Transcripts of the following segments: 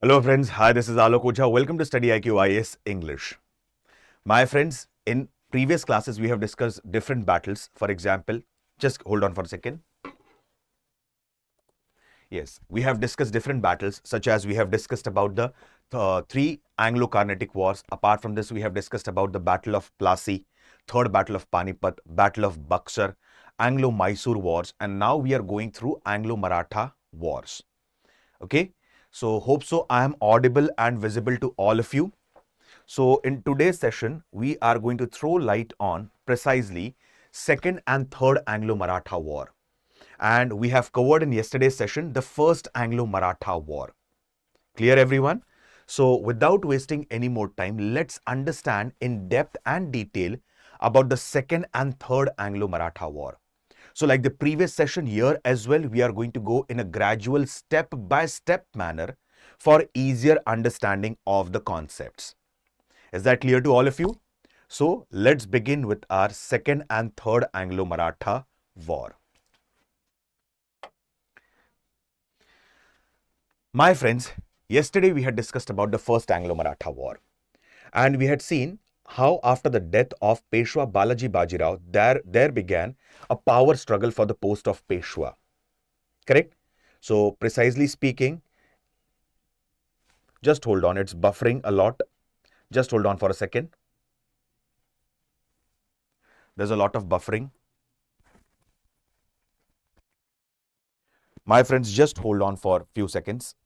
Hello friends, hi, this is Alok Ojha. Welcome to StudyIQ English. My friends, in previous classes we have discussed different battles. For example, just hold on for a second. Yes, we have discussed different battles such as we have discussed about the three Anglo-Carnatic Wars. Apart from this, we have discussed about the Battle of Plassey, Third Battle of Panipat, Battle of Buxar, Anglo-Mysore Wars, and now we are going through Anglo-Maratha Wars. Okay. So hope so I am audible and visible to all of you. So in today's session, we are going to throw light on precisely second and third Anglo-Maratha War. And we have covered in yesterday's session the first Anglo-Maratha War. Clear everyone? So without wasting any more time, let's understand in depth and detail about the second and third Anglo-Maratha War. So like the previous session here as well, we are going to go in a gradual step-by-step manner for easier understanding of the concepts. Is that clear to all of you? So let's begin with our second and third Anglo-Maratha War. My friends, yesterday we had discussed about the first Anglo-Maratha War, and we had seen how after the death of Peshwa Balaji Bajirao, there began a power struggle for the post of Peshwa. Correct? So precisely speaking, just hold on, it's buffering a lot. Just hold on for a second. There's a lot of buffering. My friends, just hold on for a few seconds.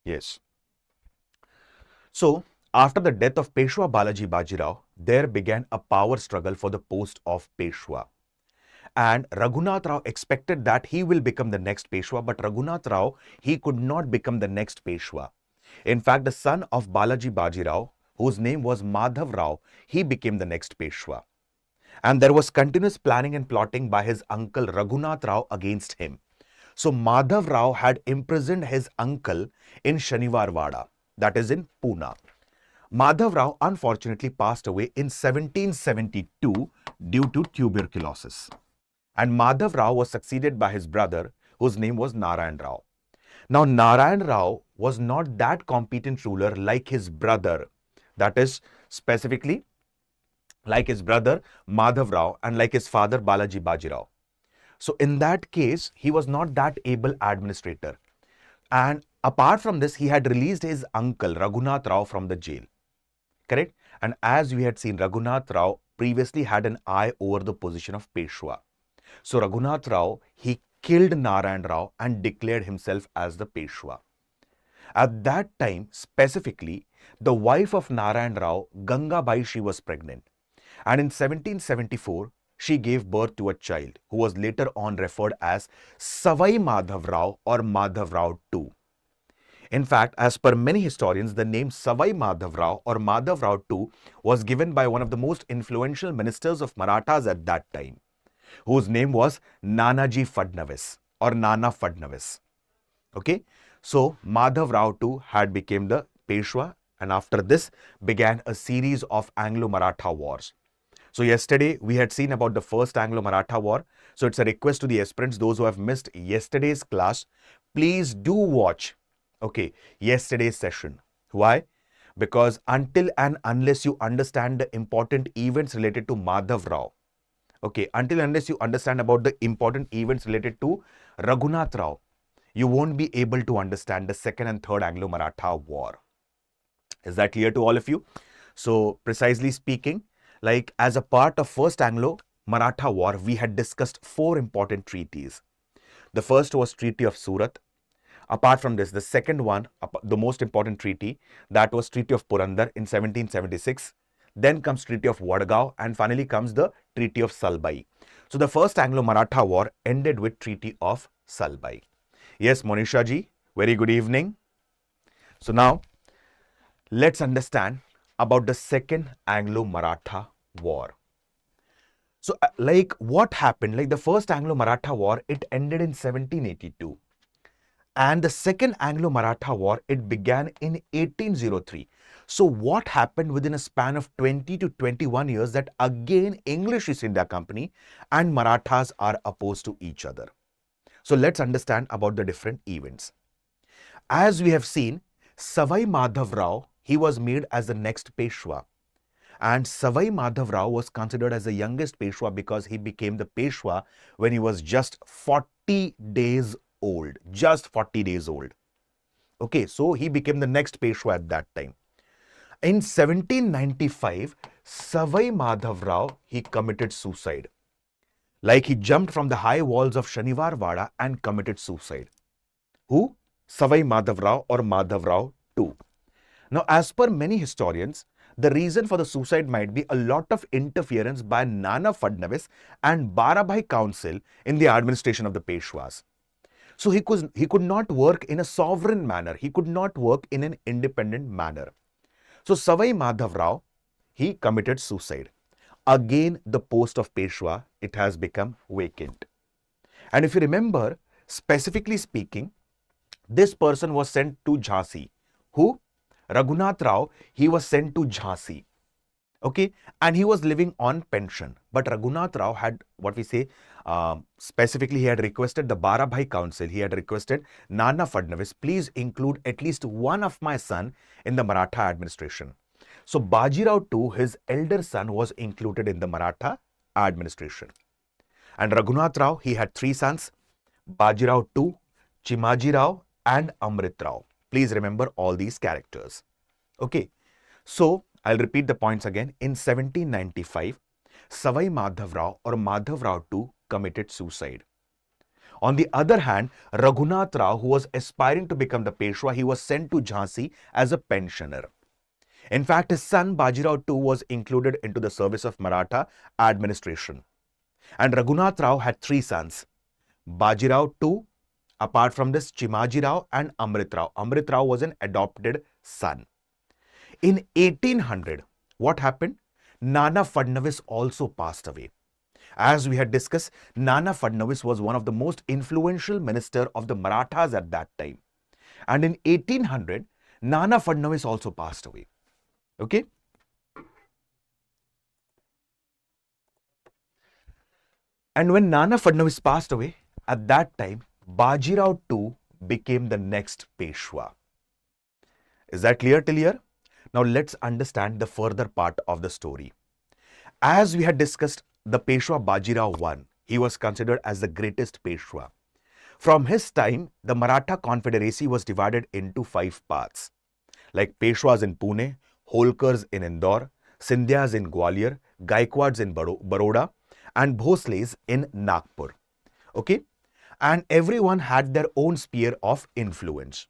Yes. So, after the death of Peshwa Balaji Bajirao, there began a power struggle for the post of Peshwa. And Raghunath Rao expected that he will become the next Peshwa, but Raghunath Rao, he could not become the next Peshwa. In fact, the son of Balaji Bajirao, whose name was Madhav Rao, he became the next Peshwa. And there was continuous planning and plotting by his uncle Raghunath Rao against him. So Madhav Rao had imprisoned his uncle in Shaniwarwada, that is in Pune. Madhav Rao unfortunately passed away in 1772 due to tuberculosis. And Madhav Rao was succeeded by his brother, whose name was Narayan Rao. Now Narayan Rao was not that competent ruler like his brother, that is specifically like his brother Madhav Rao and like his father Balaji Bajirao. So in that case, he was not that able administrator. And apart from this, he had released his uncle Raghunath Rao from the jail. Correct? And as we had seen, Raghunath Rao previously had an eye over the position of Peshwa. So Raghunath Rao, he killed Narayan Rao and declared himself as the Peshwa. At that time, specifically, the wife of Narayan Rao, Gangabai, she was pregnant. And in 1774, she gave birth to a child who was later on referred as Savai Madhav Rao or Madhav Rao II. In fact, as per many historians, the name Savai Madhav Rao or Madhav Rao II was given by one of the most influential ministers of Marathas at that time, whose name was Nanaji Fadnavis or Nana Fadnavis. Okay, so Madhav Rao II had become the Peshwa, and after this began a series of Anglo-Maratha wars. So yesterday we had seen about the first Anglo-Maratha War. So it's a request to the aspirants, those who have missed yesterday's class, please do watch, okay, yesterday's session. Why? Because until and unless you understand the important events related to Madhav Rao, okay, until and unless you understand about the important events related to Raghunath Rao, you won't be able to understand the second and third Anglo-Maratha War. Is that clear to all of you? So precisely speaking, like as a part of first Anglo-Maratha War, we had discussed four important treaties. The first was Treaty of Surat. Apart from this, the second one, the most important treaty, that was Treaty of Purandar in 1776. Then comes Treaty of Vadgaon, and finally comes the Treaty of Salbai. So the first Anglo-Maratha War ended with Treaty of Salbai. Yes, Monisha ji, very good evening. So now, let's understand about the second Anglo-Maratha War. So like what happened, like the first Anglo-Maratha War, it ended in 1782. And the second Anglo-Maratha War, it began in 1803. So what happened within a span of 20 to 21 years that again English East India Company and Marathas are opposed to each other? So let's understand about the different events. As we have seen, Savai Madhav Rao, he was made as the next Peshwa. And Savai Madhav Rao was considered as the youngest Peshwa because he became the Peshwa when he was just 40 days old. Just 40 days old. Okay, so he became the next Peshwa at that time. In 1795, Savai Madhav Rao, he committed suicide. Like he jumped from the high walls of Shaniwar Wada and committed suicide. Who? Savai Madhav Rao or Madhav Rao II. Now, as per many historians, the reason for the suicide might be a lot of interference by Nana Fadnavis and Barabhai Council in the administration of the Peshwas. So he could not work in a sovereign manner. He could not work in an independent manner. So Savai Madhav Rao, he committed suicide. Again, the post of Peshwa, it has become vacant. And if you remember, specifically speaking, this person was sent to Jhansi. Who? Raghunath Rao, he was sent to Jhansi. Okay, and he was living on pension. But Raghunath Rao had, what we say, specifically he had requested the Barabhai Council, he had requested Nana Fadnavis, please include at least one of my son in the Maratha administration. So Bajirao II, his elder son, was included in the Maratha administration. And Raghunath Rao, he had three sons, Bajirao II, Chimaji Rao and Amrit Rao. Please remember all these characters. Okay, so I'll repeat the points again. In 1795, Savai Madhav Rao or Madhav Rao II committed suicide. On the other hand, Raghunath Rao, who was aspiring to become the Peshwa, he was sent to Jhansi as a pensioner. In fact, his son Bajirao II was included into the service of Maratha administration. And Raghunath Rao had three sons, Bajirao II, apart from this Chimaji Rao and Amrit Rao. Amrit Rao was an adopted son. In 1800, what happened? Nana Fadnavis also passed away. As we had discussed, Nana Fadnavis was one of the most influential minister of the Marathas at that time. And in 1800, Nana Fadnavis also passed away. Okay. And when Nana Fadnavis passed away, at that time, Bajirao II became the next Peshwa. Is that clear till here? Now let's understand the further part of the story. As we had discussed, the Peshwa Bajirao I, he was considered as the greatest Peshwa. From his time, the Maratha Confederacy was divided into 5 parts, like Peshwas in Pune, Holkars in Indore, Scindias in Gwalior, Gaikwads in Baroda, and Bhosles in Nagpur. Okay? And everyone had their own sphere of influence.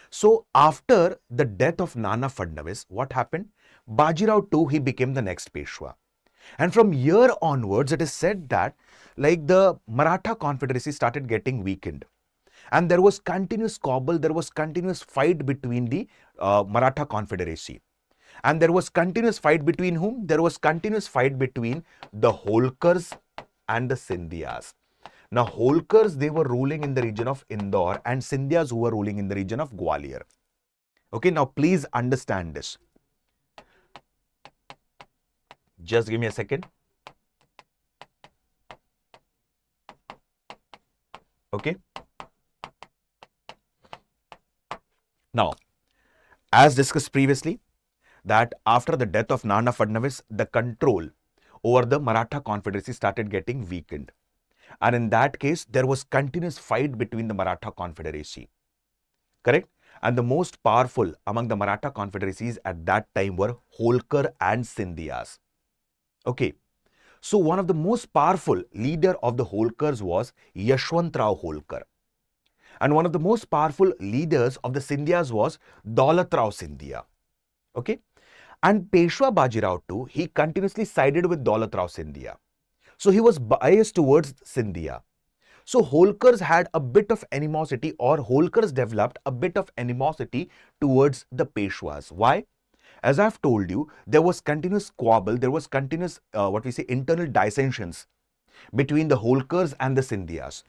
So after the death of Nana Fadnavis, what happened? Bajirao II, he became the next Peshwa. And from here onwards, it is said that like the Maratha Confederacy started getting weakened. And there was continuous squabble, there was continuous fight between the Maratha Confederacy. And there was continuous fight between whom? There was continuous fight between the Holkars and the Scindias. Now, Holkars, they were ruling in the region of Indore and Scindias who were ruling in the region of Gwalior. Okay, now please understand this. Just give me a second. Okay. Now, as discussed previously, that after the death of Nana Fadnavis, the control over the Maratha Confederacy started getting weakened. And in that case, there was continuous fight between the Maratha Confederacy. Correct? And the most powerful among the Maratha Confederacies at that time were Holkar and Scindias. Okay. So one of the most powerful leader of the Holkars was Yashwantrao Holkar. And one of the most powerful leaders of the Scindias was Daulatrao Scindia. Okay. And Peshwa Bajirao II, he continuously sided with Daulatrao Scindia. So he was biased towards Scindia. So Holkars had a bit of animosity, or Holkars developed a bit of animosity towards the Peshwas. Why? As I've told you, there was continuous squabble, there was continuous, internal dissensions between the Holkars and the Scindias.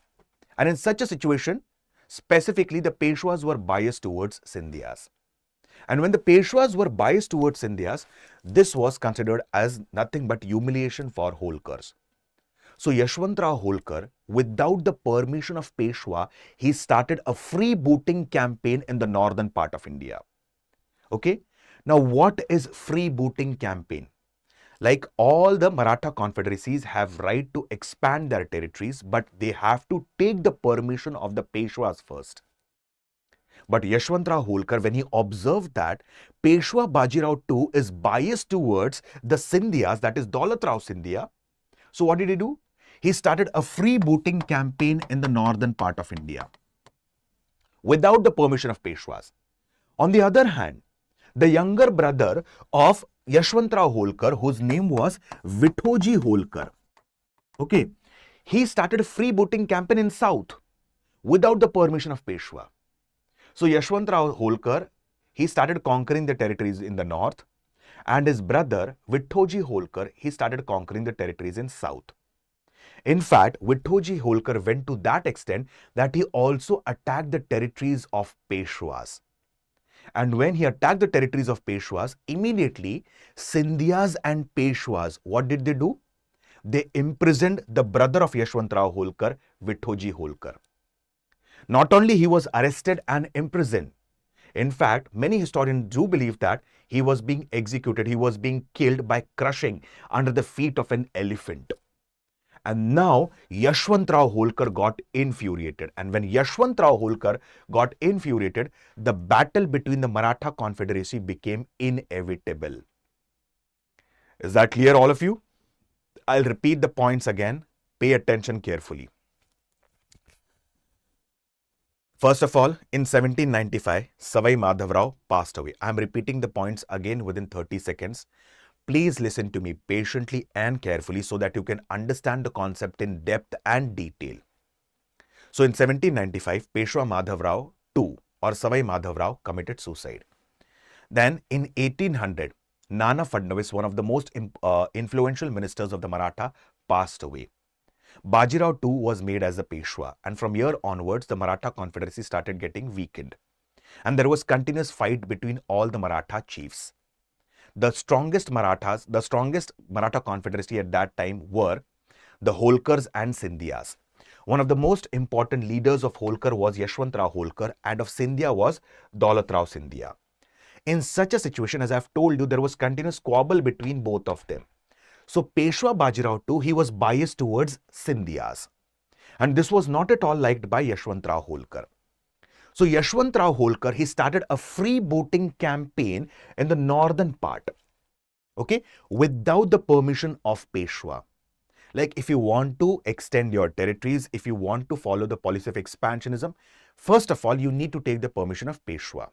And in such a situation, specifically the Peshwas were biased towards Scindias. And when the Peshwas were biased towards Scindias, this was considered as nothing but humiliation for Holkars. So Yashwantrao Holkar, without the permission of Peshwa, he started a freebooting campaign in the northern part of India. Okay. Now, what is freebooting campaign? Like, all the Maratha confederacies have right to expand their territories, but they have to take the permission of the Peshwas first. But Yashwantrao Holkar, when he observed that Peshwa Bajirao too is biased towards the Scindias, that is Daulatrao Scindia, so what did he do? He started a freebooting campaign in the northern part of India without the permission of Peshwas. On the other hand, the younger brother of Yashwantrao Holkar, whose name was Vithoji Holkar, okay, he started a freebooting campaign in south without the permission of Peshwa. So Yashwantrao Holkar, he started conquering the territories in the north, and his brother Vithoji Holkar, he started conquering the territories in south. In fact, Vithoji Holkar went to that extent that he also attacked the territories of Peshwas. And when he attacked the territories of Peshwas, immediately Scindias and Peshwas, what did they do? They imprisoned the brother of Yashwantrao Holkar, Vithoji Holkar. Not only he was arrested and imprisoned, in fact, many historians do believe that he was being executed, he was being killed by crushing under the feet of an elephant. And now Yashwantrao Holkar got infuriated. And when Yashwantrao Holkar got infuriated, the battle between the Maratha Confederacy became inevitable. Is that clear, all of you? I'll repeat the points again. Pay attention carefully. First of all, in 1795, Savai Madhavrao passed away. I'm repeating the points again within 30 seconds. Please listen to me patiently and carefully so that you can understand the concept in depth and detail. So in 1795, Peshwa Madhavrao II or Savai Madhavrao committed suicide. Then in 1800, Nana Fadnavis, one of the most influential ministers of the Maratha, passed away. Bajirao too was made as a Peshwa, and from here onwards the Maratha Confederacy started getting weakened. And there was continuous fight between all the Maratha chiefs. The strongest Maratha Confederacy at that time were the Holkars and Scindias. One of the most important leaders of Holkar was Yashwantrao Holkar, and of Scindia was Daulatrao Scindia. In such a situation, as I have told you, there was continuous squabble between both of them. So Peshwa Bajirao too, he was biased towards Scindias. And this was not at all liked by Yashwantrao Holkar. So Yashwantrao Holkar, he started a freebooting campaign in the northern part, okay, without the permission of Peshwa. Like, if you want to extend your territories, if you want to follow the policy of expansionism, first of all, you need to take the permission of Peshwa.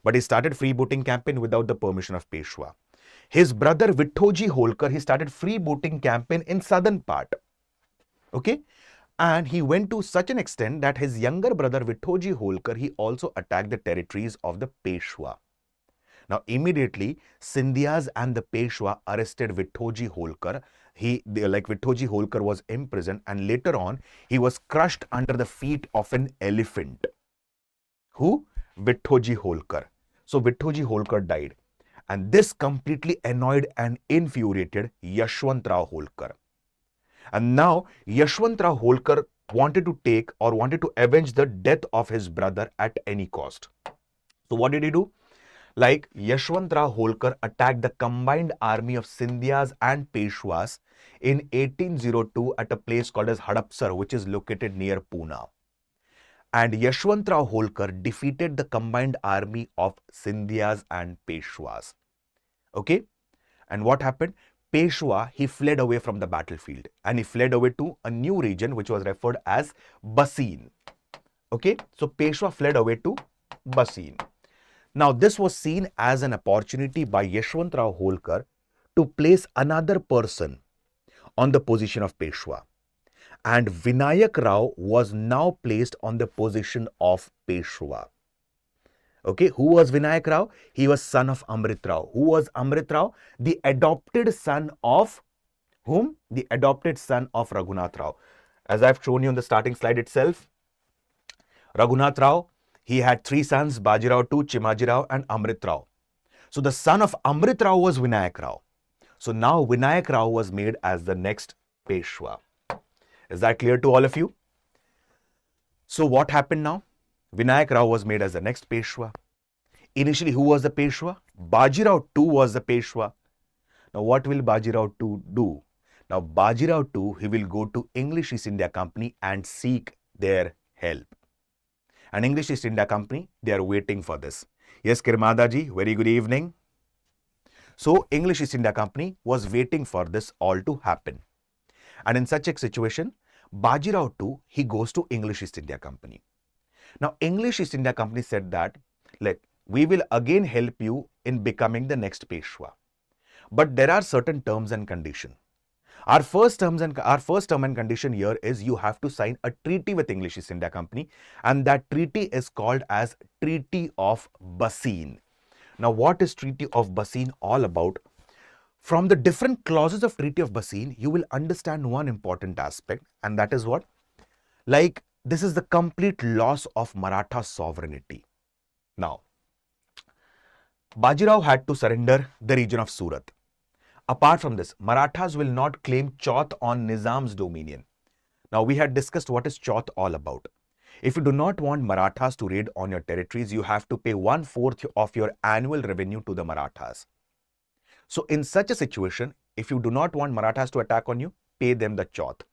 But he started freebooting campaign without the permission of Peshwa. His brother Vithoji Holkar, he started freebooting campaign in southern part, okay. And he went to such an extent that his younger brother Vithoji Holkar, he also attacked the territories of the Peshwa. Now immediately Scindias and the Peshwa arrested Vithoji Holkar. Vithoji Holkar was imprisoned, and later on he was crushed under the feet of an elephant. Who? Vithoji Holkar. So Vithoji Holkar died, and this completely annoyed and infuriated Yashwantrao Holkar. And now Yashwantrao Holkar wanted to avenge the death of his brother at any cost. So what did he do? Like, Yashwantrao Holkar attacked the combined army of Scindias and Peshwas in 1802 at a place called as Hadapsar, which is located near Pune. And Yashwantrao Holkar defeated the combined army of Scindias and Peshwas. Okay? And what happened? Peshwa, he fled away from the battlefield, and he fled away to a new region which was referred as Baseen. Okay, so Peshwa fled away to Baseen. Now this was seen as an opportunity by Yashwantrao Holkar to place another person on the position of Peshwa, and Vinayak Rao was now placed on the position of Peshwa. Okay, who was Vinayak Rao? He was son of Amrit Rao. Who was Amrit Rao? The adopted son of whom? The adopted son of Raghunath Rao. As I've shown you on the starting slide itself, Raghunath Rao, He had three sons, Bajirao II, Chimajirao and Amrit Rao. So the son of Amrit Rao was Vinayak Rao. So now Vinayak Rao was made as the next Peshwa. Is that clear to all of you? So what happened now? Vinayak Rao was made as the next Peshwa. Initially, who was the Peshwa? Bajirao II was the Peshwa. Now what will Bajirao II do? Now Bajirao II, he will go to English East India Company and seek their help. And English East India Company, they are waiting for this. Yes, Kirmada ji, very good evening. So English East India Company was waiting for this all to happen. And in such a situation, Bajirao II, he goes to English East India Company. Now English East India Company said that, like, we will again help you in becoming the next Peshwa. But there are certain terms and conditions. Our first term and condition here is you have to sign a treaty with English East India Company, and that treaty is called as Treaty of Bassein. Now what is Treaty of Bassein all about? From the different clauses of Treaty of Bassein, you will understand one important aspect, and that is what? Like, this is the complete loss of Maratha sovereignty. Now, Bajirao had to surrender the region of Surat. Apart from this, Marathas will not claim Chauth on Nizam's dominion. Now, we had discussed what is Chauth all about. If you do not want Marathas to raid on your territories, you have to pay 1/4 of your annual revenue to the Marathas. So, in such a situation, if you do not want Marathas to attack on you, pay them the Chauth.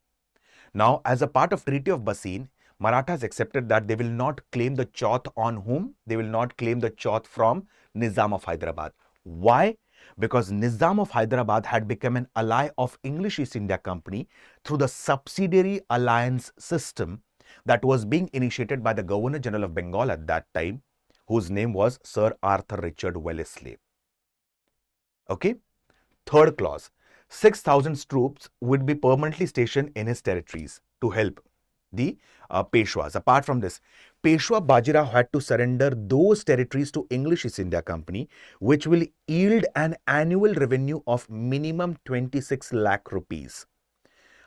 Now, as a part of Treaty of Bassein, Marathas accepted that they will not claim the Chauth on whom? They will not claim the Chauth from Nizam of Hyderabad. Why? Because Nizam of Hyderabad had become an ally of English East India Company through the subsidiary alliance system that was being initiated by the Governor General of Bengal at that time, whose name was Sir Arthur Richard Wellesley. Okay. Third clause, 6,000 troops would be permanently stationed in his territories to help the Peshwas. Apart from this, Peshwa Bajirao had to surrender those territories to English East India Company, which will yield an annual revenue of minimum 26 lakh rupees.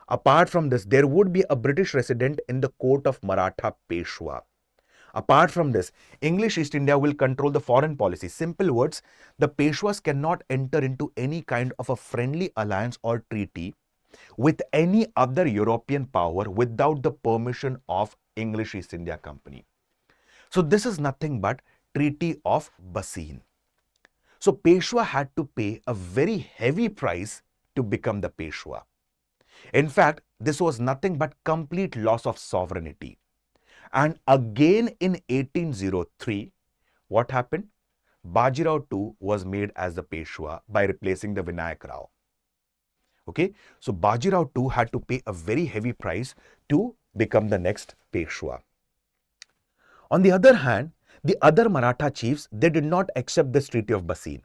Apart from this, there would be a British resident in the court of Maratha Peshwa. Apart from this, English East India will control the foreign policy. Simple words, the Peshwas cannot enter into any kind of a friendly alliance or treaty with any other European power without the permission of English East India Company. So this is nothing but Treaty of Bassein. So Peshwa had to pay a very heavy price to become the Peshwa. In fact, this was nothing but complete loss of sovereignty. And again in 1803, what happened? Bajirao II was made as the Peshwa by replacing the Vinayak Rao. Okay, so Bajirao II had to pay a very heavy price to become the next Peshwa. On the other hand, the other Maratha chiefs, they did not accept this Treaty of Bassein.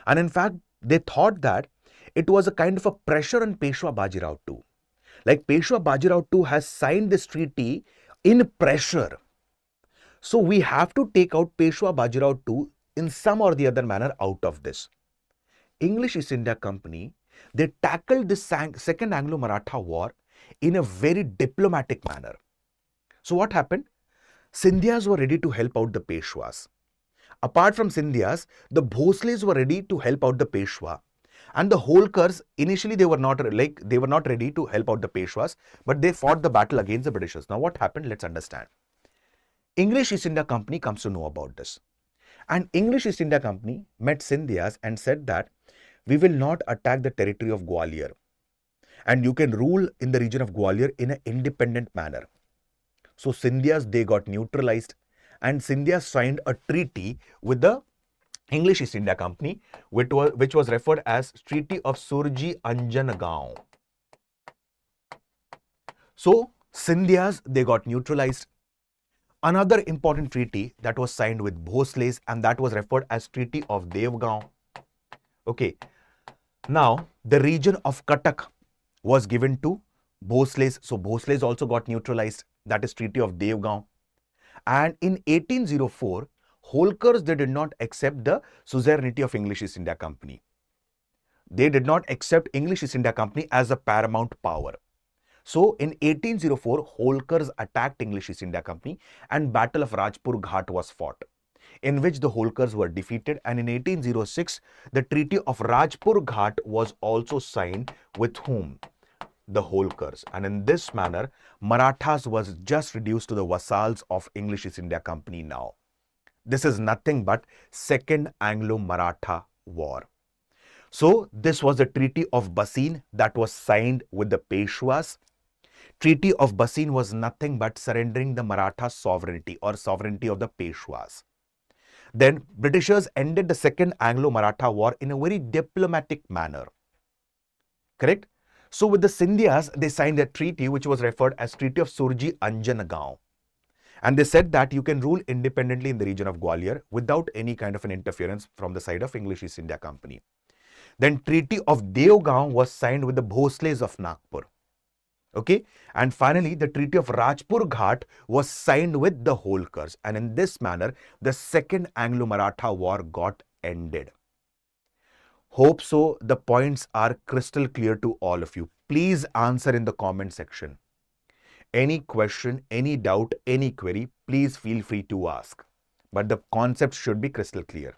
And in fact, they thought that it was a kind of a pressure on Peshwa Bajirao II. Like Peshwa Bajirao II has signed this treaty in pressure. So we have to take out Peshwa Bajirao II in some or the other manner out of this. English East India Company, they tackled this second Anglo-Maratha War in a very diplomatic manner. So what happened? Scindias were ready to help out the Peshwas. Apart from Scindias, the Bhosles were ready to help out the Peshwa. And the Holkars, initially they were not ready to help out the Peshwas, but they fought the battle against the Britishers. Now what happened? Let's understand. English East India Company comes to know about this. And English East India Company met Scindias and said that we will not attack the territory of Gwalior. And you can rule in the region of Gwalior in an independent manner. So Scindias, they got neutralized, and Scindias signed a treaty with the English East India Company, which was referred as Treaty of Surji Anjangaon. So Scindias, they got neutralized. Another important treaty that was signed with Bhosles, and that was referred as Treaty of Devgaon. Okay. Now, the region of Cuttack was given to Bhosles. So Bhosles also got neutralized. That is Treaty of Devgaon. And in 1804, Holkars, they did not accept the suzerainty of English East India Company. They did not accept English East India Company as a paramount power. So in 1804, Holkars attacked English East India Company and Battle of Rajpur Ghat was fought, in which the Holkars were defeated, and in 1806, the Treaty of Rajpur Ghat was also signed with whom? The Holkars. And in this manner, Marathas was just reduced to the vassals of English East India Company now. This is nothing but Second Anglo-Maratha War. So this was the Treaty of Bassein that was signed with the Peshwas. Treaty of Bassein was nothing but surrendering the Maratha sovereignty or sovereignty of the Peshwas. Then Britishers ended the Second Anglo-Maratha War in a very diplomatic manner. Correct? So with the Scindias, they signed a treaty which was referred as Treaty of Surji Anjanagaon. And they said that you can rule independently in the region of Gwalior without any kind of an interference from the side of English East India Company. Then Treaty of Devgaon was signed with the Bhosles of Nagpur. Okay, and finally the Treaty of Rajpur Ghat was signed with the Holkars, and in this manner the Second Anglo-Maratha War got ended. Hope so the points are crystal clear to all of you. Please answer in the comment section. Any question, any doubt, any query, please feel free to ask. But the concept should be crystal clear.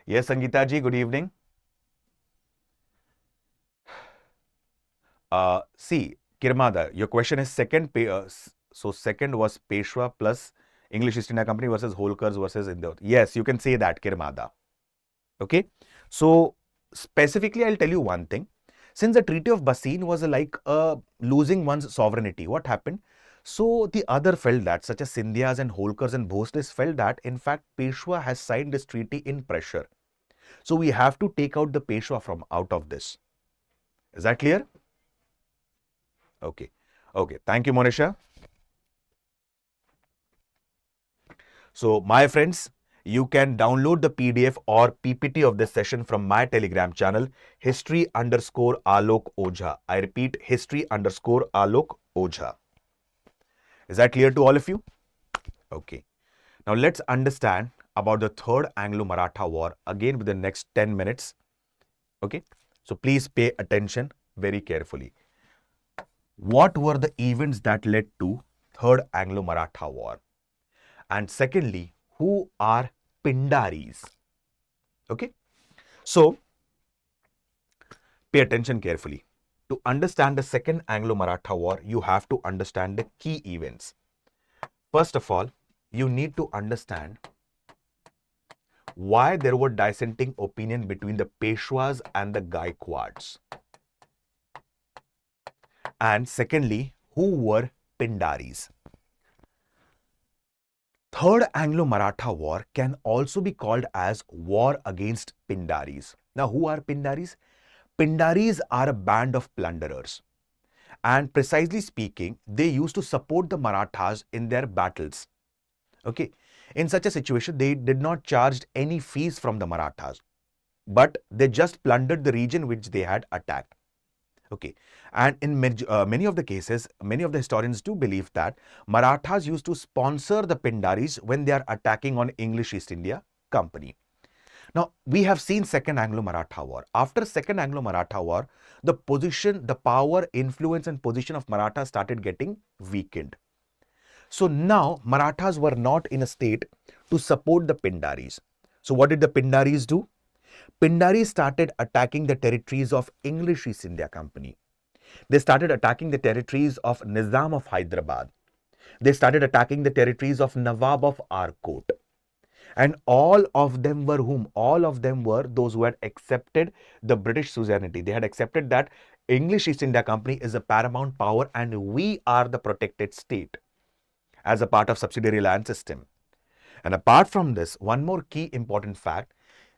Yes, Sangeeta ji, good evening. See, Kirmada, your question is second. So second was Peshwa plus English East India Company versus Holkars versus Indore. Yes, you can say that, Kirmada. Okay. So specifically, I'll tell you one thing. Since the Treaty of Bassein was like losing one's sovereignty, what happened? So the other felt that, such as Scindias and Holkars and Bhosles felt that, in fact, Peshwa has signed this treaty in pressure. So we have to take out the Peshwa from out of this. Is that clear? Okay. Okay. Thank you, Monisha. So, my friends, you can download the PDF or PPT of this session from my Telegram channel, history_Alok Ojha. I repeat, history_Alok Ojha. Is that clear to all of you? Okay. Now, let's understand about the Third Anglo-Maratha War again within the next 10 minutes. Okay. So, please pay attention very carefully. What were the events that led to Third Anglo-Maratha War? And secondly, who are Pindaris? Okay. So, pay attention carefully. To understand the Second Anglo-Maratha War, you have to understand the key events. First of all, you need to understand why there were dissenting opinion between the Peshwas and the Gaikwads. And secondly, who were Pindaris? Third Anglo-Maratha War can also be called as War against Pindaris. Now, who are Pindaris? Pindaris are a band of plunderers. And precisely speaking, they used to support the Marathas in their battles. Okay. In such a situation, they did not charge any fees from the Marathas, but they just plundered the region which they had attacked. Okay, and in many of the cases, many of the historians do believe that Marathas used to sponsor the Pindaris when they are attacking on English East India Company. Now, we have seen Second Anglo-Maratha War. After Second Anglo-Maratha War, the position, the power, influence and position of Marathas started getting weakened. So now Marathas were not in a state to support the Pindaris. So what did the Pindaris do? Pindaris started attacking the territories of English East India Company. They started attacking the territories of Nizam of Hyderabad. They started attacking the territories of Nawab of Arcot. And all of them were whom? All of them were those who had accepted the British suzerainty. They had accepted that English East India Company is a paramount power and we are the protected state as a part of subsidiary land system. And apart from this, one more key important fact,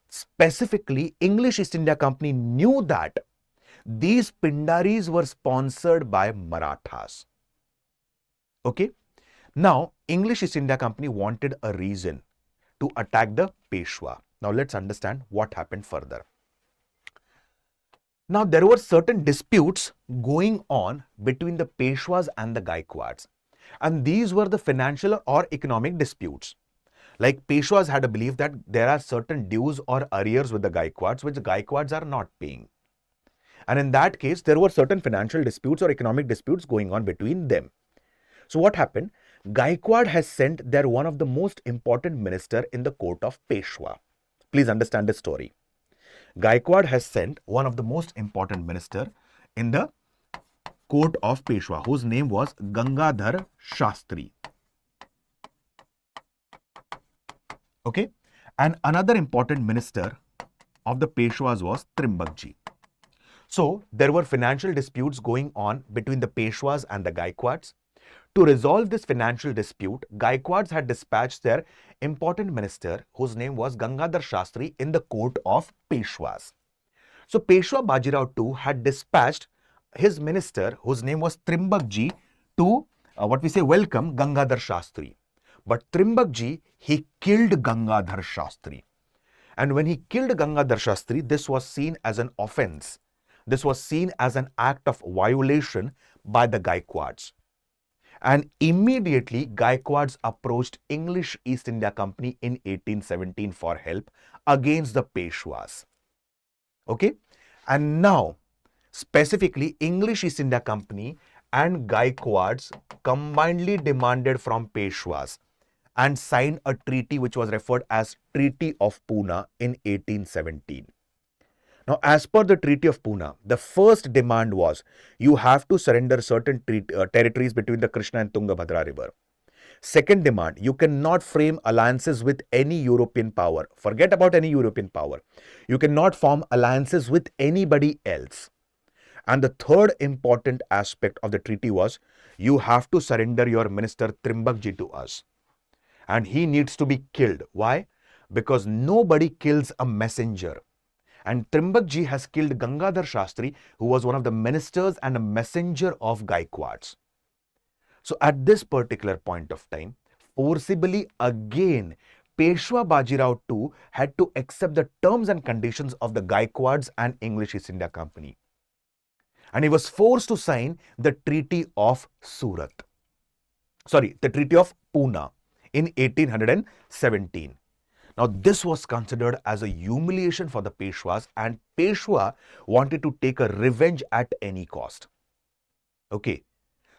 specifically English East India Company knew that these Pindaris were sponsored by Marathas. Okay. Now, English East India Company wanted a reason to attack the Peshwa. Now, let's understand what happened further. Now, there were certain disputes going on between the Peshwas and the Gaikwads. And these were the financial or economic disputes. Like Peshwas had a belief that there are certain dues or arrears with the Gaikwads which the Gaikwads are not paying. And in that case, there were certain financial disputes or economic disputes going on between them. So what happened? Gaikwad has sent their one of the most important minister in the court of Peshwa. Please understand the story. Gaikwad has sent one of the most important minister in the court of Peshwa, whose name was Gangadhar Shastri. Okay. And another important minister of the Peshwas was Trimbakji. So there were financial disputes going on between the Peshwas and the Gaikwads. To resolve this financial dispute, Gaikwads had dispatched their important minister, whose name was Gangadhar Shastri, in the court of Peshwas. So Peshwa Bajirao II had dispatched his minister, whose name was Trimbakji, to welcome Gangadhar Shastri. But Trimbakji, he killed Gangadhar Shastri. And when he killed Gangadhar Shastri, this was seen as an offense. This was seen as an act of violation by the Gaikwads. And immediately, Gaikwads approached English East India Company in 1817 for help against the Peshwas. Okay? And now, specifically, English East India Company and Gaikwads combinedly demanded from Peshwas and signed a treaty which was referred as Treaty of Poona in 1817. Now, as per the Treaty of Poona, the first demand was you have to surrender certain territories between the Krishna and Tungabhadra river. Second demand, you cannot frame alliances with any European power. Forget about any European power. You cannot form alliances with anybody else. And the third important aspect of the treaty was you have to surrender your minister Trimbakji to us. And he needs to be killed. Why? Because nobody kills a messenger. And Trimbakji has killed Gangadhar Shastri, who was one of the ministers and a messenger of Gaikwads. So at this particular point of time, forcibly again, Peshwa Bajirao II had to accept the terms and conditions of the Gaikwads and English East India Company. And he was forced to sign the Treaty of the Treaty of Poona in 1817. Now, this was considered as a humiliation for the Peshwas, and Peshwa wanted to take a revenge at any cost. Okay.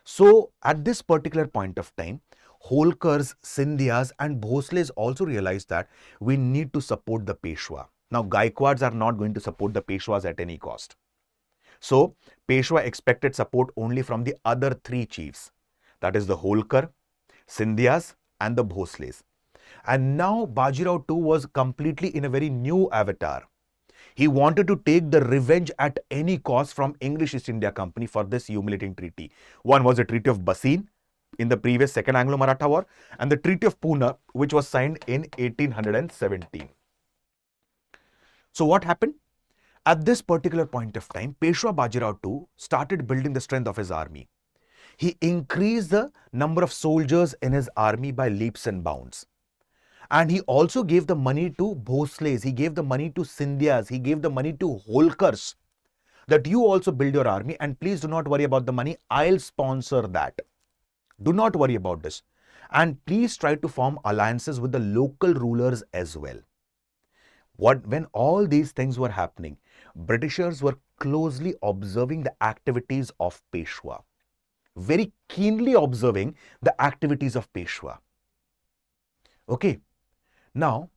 So, at this particular point of time, Holkars, Scindias and Bhosles also realized that we need to support the Peshwa. Now, Gaikwads are not going to support the Peshwas at any cost. So, Peshwa expected support only from the other three chiefs. That is the Holkar, Scindias and the Bhosles. And now Bajirao II was completely in a very new avatar. He wanted to take the revenge at any cost from English East India Company for this humiliating treaty. One was the Treaty of Bassein in the previous Second Anglo-Maratha War, and the Treaty of Poona, which was signed in 1817. So what happened? At this particular point of time, Peshwa Bajirao II started building the strength of his army. He increased the number of soldiers in his army by leaps and bounds. And he also gave the money to Bhosles, he gave the money to Scindias, he gave the money to Holkars, that you also build your army and please do not worry about the money, I'll sponsor that. Do not worry about this. And please try to form alliances with the local rulers as well. When all these things were happening, Britishers were closely observing the activities of Peshwa. Very keenly observing the activities of Peshwa. Okay. Now,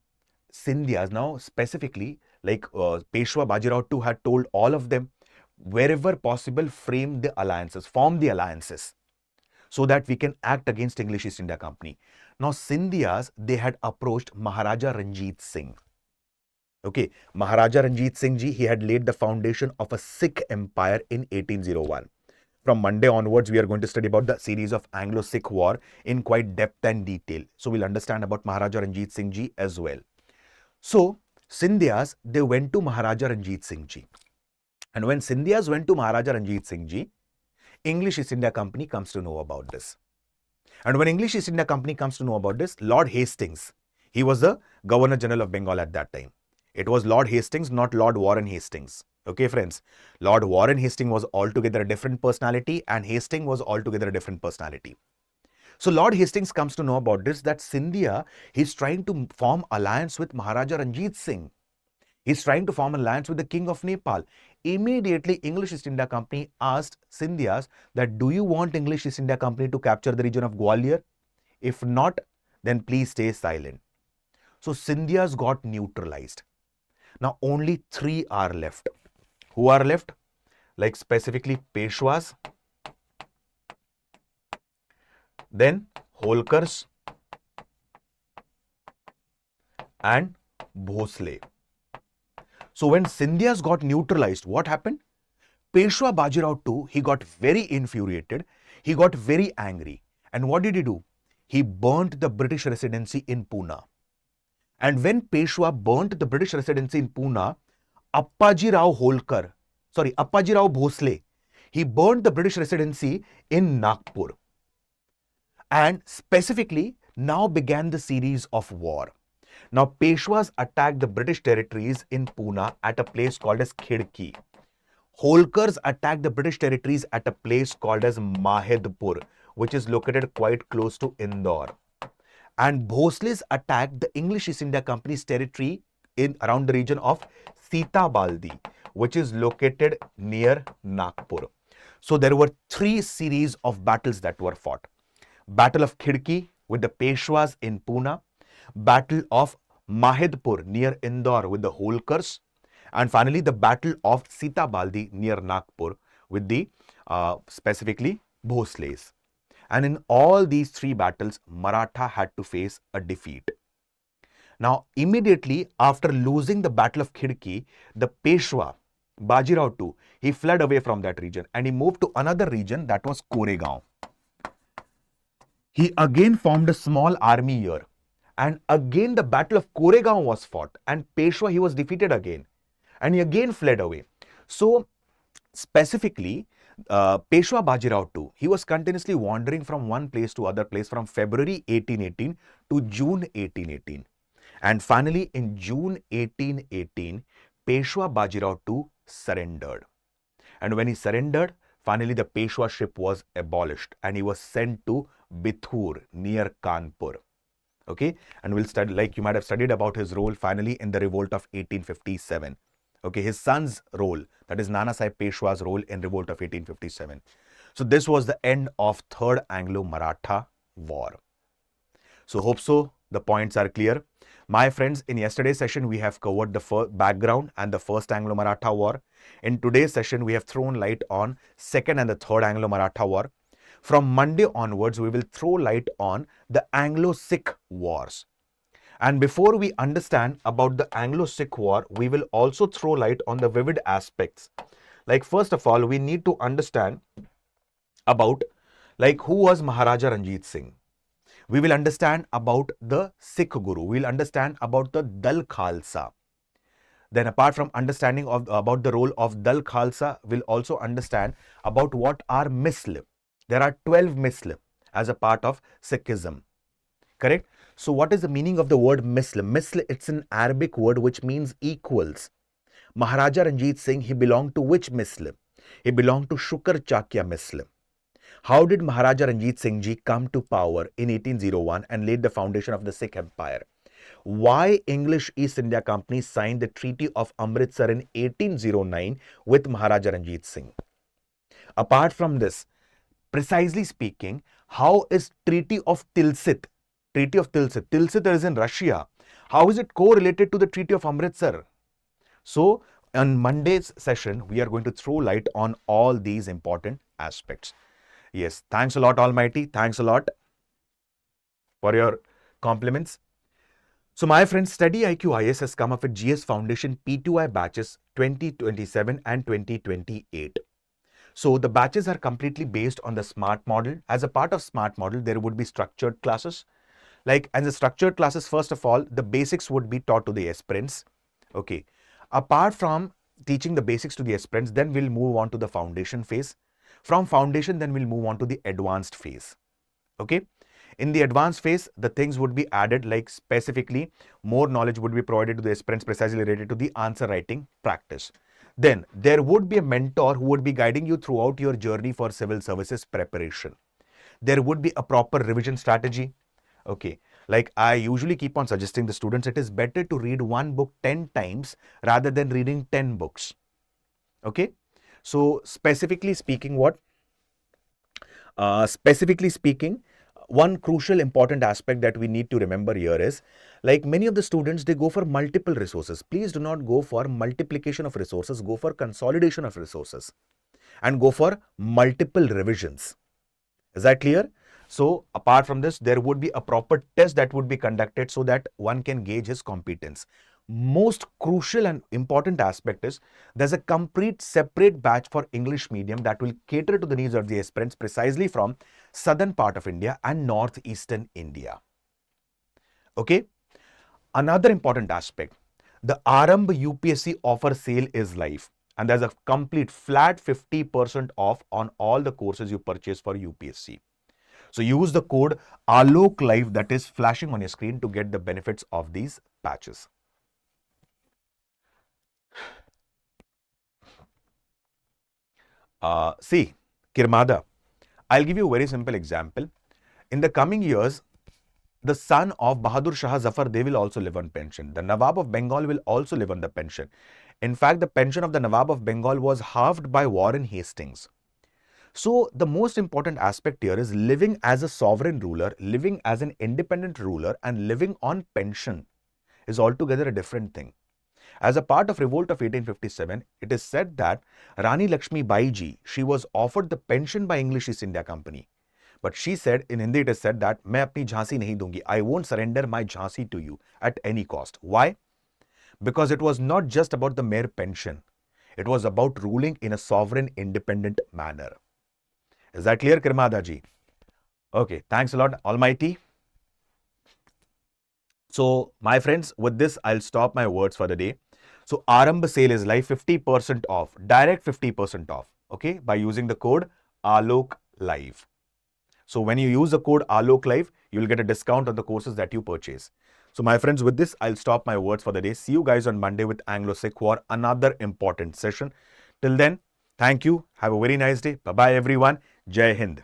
Scindias, now specifically, like Peshwa Bajirao II had told all of them, wherever possible, frame the alliances, form the alliances, so that we can act against English East India Company. Now, Scindias, they had approached Maharaja Ranjit Singh. Okay, Maharaja Ranjit Singh ji, he had laid the foundation of a Sikh empire in 1801. From Monday onwards, we are going to study about the series of Anglo-Sikh War in quite depth and detail. So, we'll understand about Maharaja Ranjit Singh ji as well. So, Scindias, they went to Maharaja Ranjit Singh ji. And when Scindias went to Maharaja Ranjit Singh ji, English East India Company comes to know about this. And when English East India Company comes to know about this, Lord Hastings, he was the Governor General of Bengal at that time. It was Lord Hastings, not Lord Warren Hastings. Okay, friends. Lord Warren Hastings was altogether a different personality and Hastings was altogether a different personality. So, Lord Hastings comes to know about this, that Scindia, he's trying to form alliance with Maharaja Ranjit Singh. He's trying to form alliance with the King of Nepal. immediately English East India Company asked Scindias that do you want English East India Company to capture the region of Gwalior? If not, then please stay silent. So Scindias got neutralized. Now only 3 are left. Who are left? Like specifically Peshwas, then Holkars and Bhosle. So when Scindias got neutralized, what happened? Peshwa Bajirao too, he got very infuriated. He got very angry. And what did he do? He burnt the British residency in Pune. And when Peshwa burnt the British residency in Pune, Appajirao Bhosle, he burnt the British residency in Nagpur. And specifically, now began the series of war. Now, Peshwas attacked the British territories in Pune at a place called as Khidki. Holkars attacked the British territories at a place called as Mahedpur, which is located quite close to Indore. And Bhosles attacked the English East India Company's territory in around the region of Sitabaldi, which is located near Nagpur. So there were 3 series of battles that were fought. Battle of Khidki with the Peshwas in Pune, Battle of Mahedpur near Indore with the Holkars, and finally the Battle of Sitabaldi near Nagpur with the specifically Bhosles. And in all these 3 battles, Maratha had to face a defeat. Now, immediately after losing the Battle of Khidki, the Peshwa, Bajirao too, he fled away from that region and he moved to another region, that was Koregaon. He again formed a small army here. And again the Battle of Koregaon was fought and Peshwa, he was defeated again. And he again fled away. So, specifically, Peshwa Bajirao too, he was continuously wandering from one place to other place from February 1818 to June 1818. And finally, in June 1818, Peshwa Bajirao too surrendered. And when he surrendered, finally the Peshwaship was abolished and he was sent to Bithur near Kanpur. Okay, and we'll study, like you might have studied about his role finally in the revolt of 1857. Okay, his son's role, that is Nana Sahib Peshwa's role in revolt of 1857. So this was the end of Third Anglo-Maratha War. So hope so the points are clear. My friends, in yesterday's session we have covered the background and the First Anglo-Maratha War. In today's session we have thrown light on Second and the Third Anglo-Maratha War. From Monday onwards we will throw light on the Anglo-Sikh Wars. And before we understand about the Anglo-Sikh War, we will also throw light on the vivid aspects. Like first of all, we need to understand about like who was Maharaja Ranjit Singh. We will understand about the Sikh Guru. We will understand about the Dal Khalsa. Then apart from understanding about the role of Dal Khalsa, we'll also understand about what are Misl. There are 12 Misl as a part of Sikhism. Correct? So what is the meaning of the word Misl? Misl, it's an Arabic word which means equals. Maharaja Ranjit Singh, he belonged to which Misl? He belonged to Shukar Chakya Misl. How did Maharaja Ranjit Singh ji come to power in 1801 and laid the foundation of the Sikh Empire? Why English East India Company signed the Treaty of Amritsar in 1809 with Maharaja Ranjit Singh? Apart from this, precisely speaking, how is Treaty of Tilsit? Tilsit is in Russia. How is it correlated to the Treaty of Amritsar? So, on Monday's session, we are going to throw light on all these important aspects. Yes, thanks a lot, Almighty. Thanks a lot for your compliments. So, my friends, StudyIQ IS has come up with GS Foundation P2I batches 2027 and 2028. So, the batches are completely based on the SMART model. As a part of SMART model, there would be structured classes. Like, as the structured classes, first of all, the basics would be taught to the aspirants. Okay. Apart from teaching the basics to the aspirants, then we'll move on to the foundation phase. From foundation, then we'll move on to the advanced phase. Okay. In the advanced phase, the things would be added, like specifically more knowledge would be provided to the aspirants precisely related to the answer writing practice. Then there would be a mentor who would be guiding you throughout your journey for civil services preparation. There would be a proper revision strategy. Okay. Like I usually keep on suggesting the students, it is better to read one book 10 times rather than reading 10 books. Okay. So specifically speaking, what? Specifically speaking, one crucial important aspect that we need to remember here is, like many of the students, they go for multiple resources. Please do not go for multiplication of resources, go for consolidation of resources and go for multiple revisions. Is that clear? So apart from this, there would be a proper test that would be conducted so that one can gauge his competence. Most crucial and important aspect is there's a complete separate batch for English medium that will cater to the needs of the aspirants precisely from southern part of India and northeastern India. Okay. Another important aspect, the Arambh UPSC offer sale is live and there's a complete flat 50% off on all the courses you purchase for UPSC. So use the code Alok Live that is flashing on your screen to get the benefits of these patches. See, Kirmada, I'll give you a very simple example. In the coming years, the son of Bahadur Shah Zafar, they will also live on pension. The Nawab of Bengal will also live on the pension. In fact, the pension of the Nawab of Bengal was halved by Warren Hastings. So the most important aspect here is living as a sovereign ruler, living as an independent ruler and living on pension is altogether a different thing. As a part of revolt of 1857, it is said that Rani Lakshmi Bai ji, she was offered the pension by English East India Company. But she said, in Hindi it is said that, "Main apni jhansi nahi dungi. I won't surrender my jhansi to you at any cost." Why? Because it was not just about the mere pension. It was about ruling in a sovereign, independent manner. Is that clear, Kirmada ji? Okay, thanks a lot, Almighty. So, my friends, with this, I'll stop my words for the day. So, Arambh sale is live, 50% off, direct 50% off, okay, by using the code Alok Live. So, when you use the code Alok Live, you'll get a discount on the courses that you purchase. So, my friends, with this, I'll stop my words for the day. See you guys on Monday with Anglo-Sikh for another important session. Till then, thank you. Have a very nice day. Bye-bye, everyone. Jai Hind.